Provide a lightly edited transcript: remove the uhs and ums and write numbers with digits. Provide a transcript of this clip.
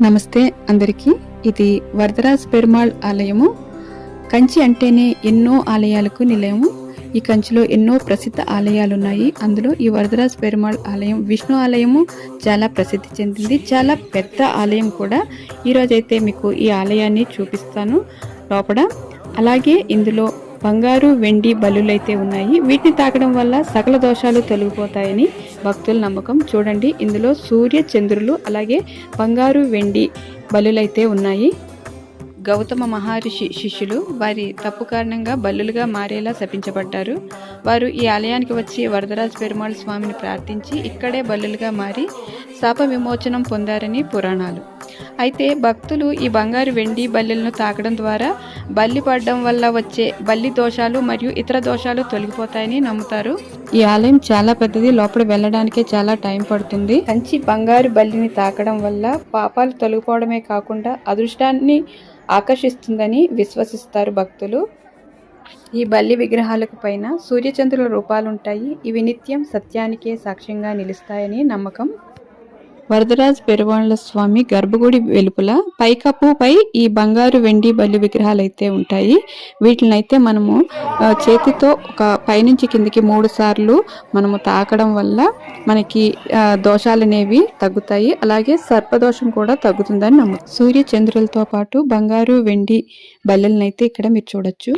నమస్తే అందరికీ. ఇది వరదరాజ్ పెరుమాళ్ ఆలయము. కంచి అంటేనే ఎన్నో ఆలయాలకు నిలయము. ఈ కంచిలో ఎన్నో ప్రసిద్ధ ఆలయాలు ఉన్నాయి. అందులో ఈ వరదరాజ్ పెరుమాళ్ ఆలయం, విష్ణు ఆలయము చాలా ప్రసిద్ధి చెందింది. చాలా పెద్ద ఆలయం కూడా. ఈరోజైతే మీకు ఈ ఆలయాన్ని చూపిస్తాను లోపల. అలాగే ఇందులో బంగారు వెండి బలులైతే ఉన్నాయి. వీటిని తాకడం వల్ల సకల దోషాలు తొలగిపోతాయని భక్తుల నమ్మకం. చూడండి, ఇందులో సూర్య చంద్రులు అలాగే బంగారు వెండి బలులైతే ఉన్నాయి. గౌతమ మహర్షి శిష్యులు వారి తప్పు కారణంగా బల్లులుగా మారేలా శపించబడ్డారు. వారు ఈ ఆలయానికి వచ్చి వరదరాజ్ పెరుమాళ్ స్వామిని ప్రార్థించి ఇక్కడే బల్లులుగా మారి శాప విమోచనం పొందారని పురాణాలు. అయితే భక్తులు ఈ బంగారు వెండి బల్లులను తాకడం ద్వారా బల్లి పడడం వల్ల వచ్చే బల్లి దోషాలు మరియు ఇతర దోషాలు తొలగిపోతాయని నమ్ముతారు. ఈ ఆలయం చాలా పెద్దది. లోపల వెళ్ళడానికే చాలా టైం పడుతుంది. కంచి బంగారు బల్లిని తాకడం వల్ల పాపాలు తొలగిపోవడమే కాకుండా అదృష్టాన్ని ఆకర్షిస్తుందని విశ్వసిస్తారు భక్తులు. ఈ బల్లి విగ్రహాలకు పైన సూర్యచంద్రుల రూపాలుంటాయి. ఇవి నిత్యం సత్యానికే సాక్ష్యంగా నిలుస్తాయని నమ్మకం. వరదరాజ్ పెరుమాళ్ స్వామి గర్భగుడి వెలుపల పైకప్పుపై ఈ బంగారు వెండి బల్లి విగ్రహాలు అయితే ఉంటాయి. వీటినైతే మనము చేతితో ఒక పైనుంచి కిందికి 3 సార్లు మనము తాకడం వల్ల మనకి దోషాలు అనేవి తగ్గుతాయి. అలాగే సర్పదోషం కూడా తగ్గుతుందని నమ్ముతారు. సూర్య చంద్రులతో పాటు బంగారు వెండి బల్లెలనైతే ఇక్కడ మీరు చూడొచ్చు.